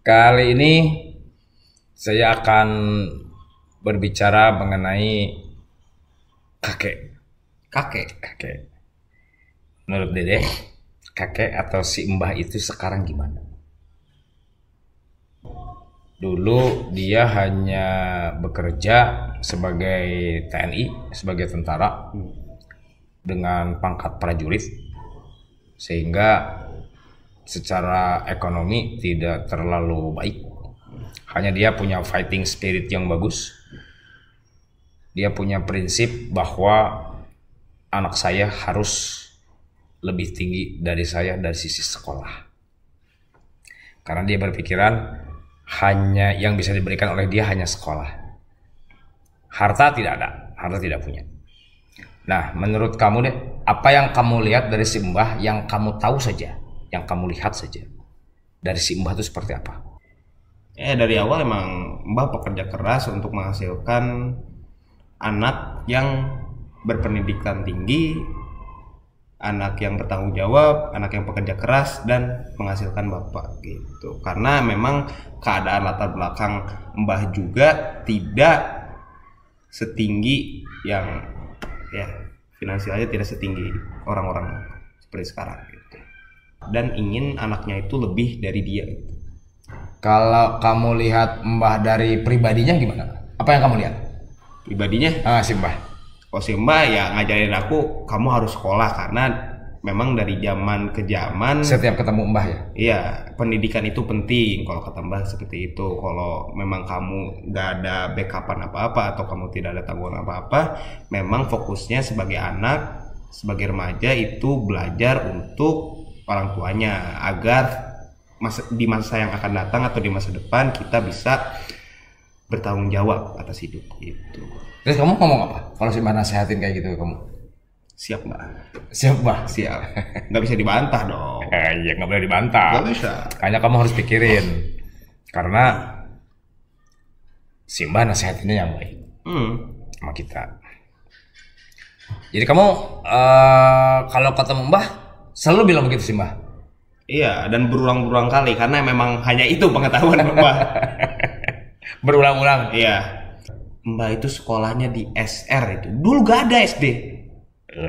Kali ini saya akan berbicara mengenai kakek. Kakek. Menurut Dede, kakek atau si Mbah itu sekarang gimana? Dulu dia hanya bekerja sebagai TNI, sebagai tentara dengan pangkat prajurit, sehingga secara ekonomi tidak terlalu baik. Hanya dia punya fighting spirit yang bagus. Dia punya prinsip bahwa anak saya harus lebih tinggi dari saya dari sisi sekolah. Karena dia berpikiran hanya yang bisa diberikan oleh dia hanya sekolah. Harta tidak ada, harta tidak punya. Nah, menurut kamu deh, apa yang kamu lihat dari si Mbah yang kamu tahu saja, yang kamu lihat saja dari si Mbah itu seperti apa? Dari awal emang Mbah pekerja keras untuk menghasilkan anak yang berpendidikan tinggi, anak yang bertanggung jawab, anak yang pekerja keras dan menghasilkan bapak gitu. Karena memang keadaan latar belakang Mbah juga tidak setinggi yang finansialnya tidak setinggi orang-orang seperti sekarang gitu. Dan ingin anaknya itu lebih dari dia gitu. Kalau kamu lihat Mbah dari pribadinya gimana? Apa yang kamu lihat? Pribadinya? Si Mbah. Si Mbah ya ngajarin aku, kamu harus sekolah karena memang dari zaman ke zaman setiap ketemu Mbah ya? Iya, pendidikan itu penting kalau kata Mbah seperti itu. Kalau memang kamu nggak ada backupan apa-apa atau kamu tidak ada tanggungan apa-apa, memang fokusnya sebagai anak, sebagai remaja itu belajar untuk orang tuanya agar di masa yang akan datang atau di masa depan kita bisa bertanggung jawab atas hidup itu. Terus kamu ngomong apa kalau si Mbah nasehatin kayak gitu kamu? Siap Mbak. Siap Mbah. Siap. Nggak bisa dibantah dong. Iya nggak boleh dibantah. Nggak bisa. Hanya kamu harus pikirin karena si Mbah nasehatinnya yang baik sama kita. Jadi kamu kalau ketemu Mbah selalu bilang begitu sih Mbah? Iya, dan berulang-ulang kali karena memang hanya itu pengetahuan Mbah. Berulang-ulang. Iya. Mbah itu sekolahnya di SR itu. Dulu gak ada SD.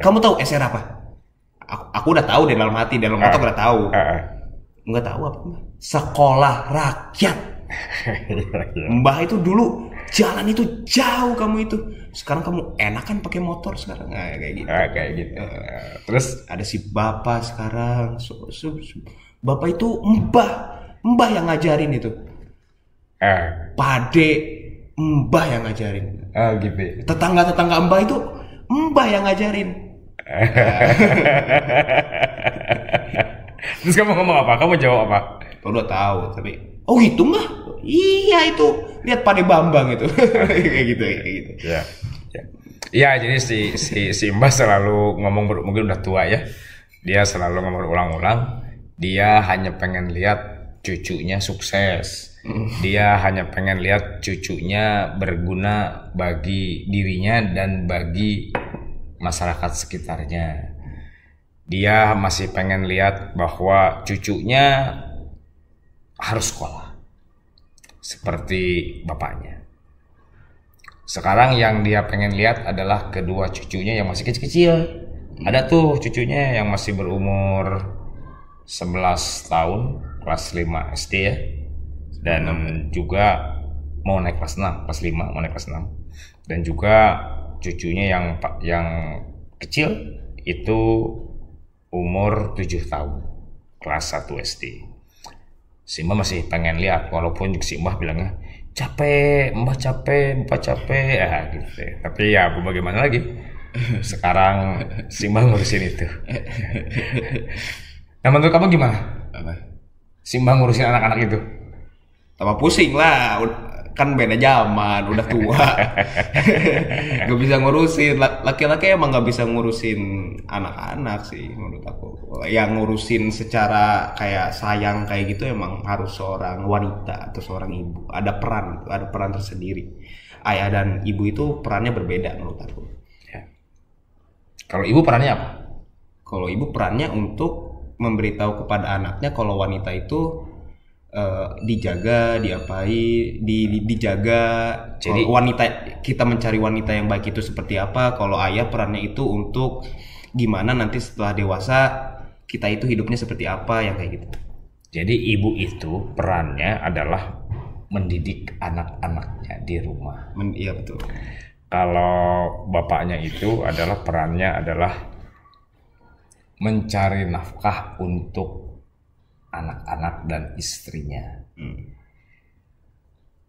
Kamu tahu SR apa? Aku udah tahu di dalam hati, dalam otak udah tahu. Nggak tahu apa Mbah? Sekolah rakyat. Mbah itu dulu jalan itu jauh kamu itu. Sekarang kamu enakan pakai motor sekarang. Nah, kayak gitu. Kayak gitu. Terus ada si bapak sekarang. Bapak itu Mbah yang ngajarin itu. Pade Mbah yang ngajarin. Gitu. Tetangga-tetangga Mbah itu Mbah yang ngajarin. Terus kamu ngomong apa? Kamu jawab apa? Udah tahu, tapi oh gitu Mbah? Iya itu, lihat Pade Bambang itu. kayak gitu. Ya. Iya, jadi si Mbah selalu ngomong mungkin udah tua ya. Dia selalu ngomong berulang-ulang. Dia hanya pengen lihat cucunya sukses. Dia hanya pengen lihat cucunya berguna bagi dirinya dan bagi masyarakat sekitarnya. Dia masih pengen lihat bahwa cucunya harus sekolah seperti bapaknya. Sekarang yang dia pengen lihat adalah kedua cucunya yang masih kecil-kecil. Ada tuh cucunya yang masih berumur 11 tahun, kelas 5 SD ya. Dan juga mau naik kelas 6, kelas 5 mau naik kelas 6. Dan juga cucunya yang kecil itu umur 7 tahun, kelas 1 SD. Si Mbah masih pengen lihat, walaupun si Mbah bilangnya Mbah capek gitu. Tapi ya bagaimana lagi? Sekarang si Mbah ngurusin itu. Nah, menurut kamu gimana? Si Mbah ngurusin anak-anak itu? Tambah pusing lah, kan beda zaman, udah tua. Gak bisa ngurusin. Laki-laki emang gak bisa ngurusin anak-anak sih menurut aku. Yang ngurusin secara kayak sayang kayak gitu emang harus seorang wanita atau seorang ibu. Ada peran tersendiri. Ayah dan ibu itu perannya berbeda menurut aku. Ya. Kalau ibu perannya apa? Kalau ibu perannya untuk memberitahu kepada anaknya kalau wanita itu dijaga, diapai, dijaga. Jadi Wanita, kita mencari wanita yang baik itu seperti apa. Kalau ayah perannya itu untuk gimana nanti setelah dewasa kita itu hidupnya seperti apa, yang kayak gitu. Jadi ibu itu perannya adalah mendidik anak-anaknya di rumah. Iya betul. Kalau bapaknya itu adalah perannya adalah mencari nafkah untuk anak-anak dan istrinya.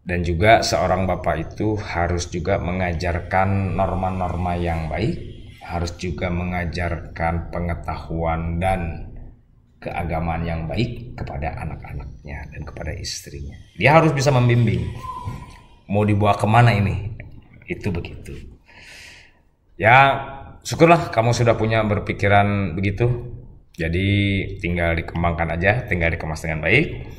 Dan juga seorang bapak itu harus juga mengajarkan norma-norma yang baik, harus juga mengajarkan pengetahuan dan keagamaan yang baik kepada anak-anaknya dan kepada istrinya. Dia harus bisa membimbing. Mau dibawa kemana ini? Itu begitu. Ya, syukurlah kamu sudah punya berpikiran begitu. Jadi tinggal dikembangkan aja, tinggal dikemas dengan baik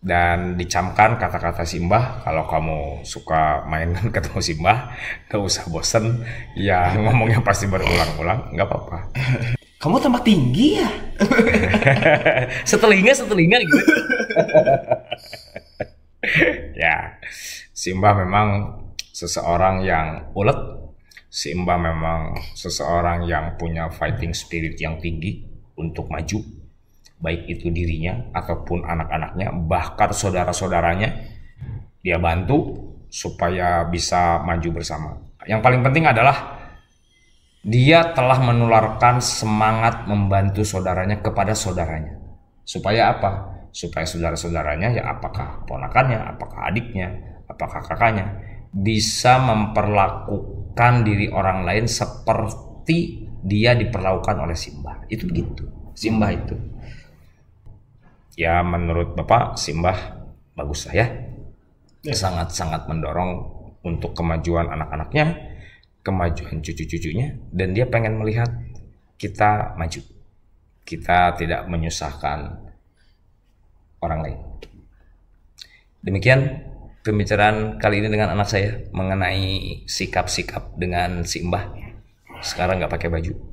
dan dicamkan kata-kata Simbah. Kalau kamu suka main ketemu Simbah, gak usah bosen. Ya ngomongnya pasti berulang-ulang, nggak apa-apa. Kamu tambah tinggi ya? setelinga gitu. Ya, Simbah memang seseorang yang ulet. Simbah memang seseorang yang punya fighting spirit yang tinggi untuk maju, baik itu dirinya ataupun anak-anaknya, bahkan saudara-saudaranya dia bantu supaya bisa maju bersama. Yang paling penting adalah dia telah menularkan semangat membantu saudaranya kepada saudaranya. Supaya apa? Supaya saudara-saudaranya, ya apakah ponakannya, apakah adiknya, apakah kakaknya, bisa memperlakukan diri orang lain seperti dia diperlakukan oleh Simbah. Itu begitu Simbah itu. Ya menurut Bapak Simbah bagus lah ya. Sangat-sangat mendorong untuk kemajuan anak-anaknya, kemajuan cucu-cucunya, dan dia pengen melihat kita maju. Kita tidak menyusahkan orang lain. Demikian pembicaraan kali ini dengan anak saya mengenai sikap-sikap dengan Simbah. Sekarang nggak pakai baju.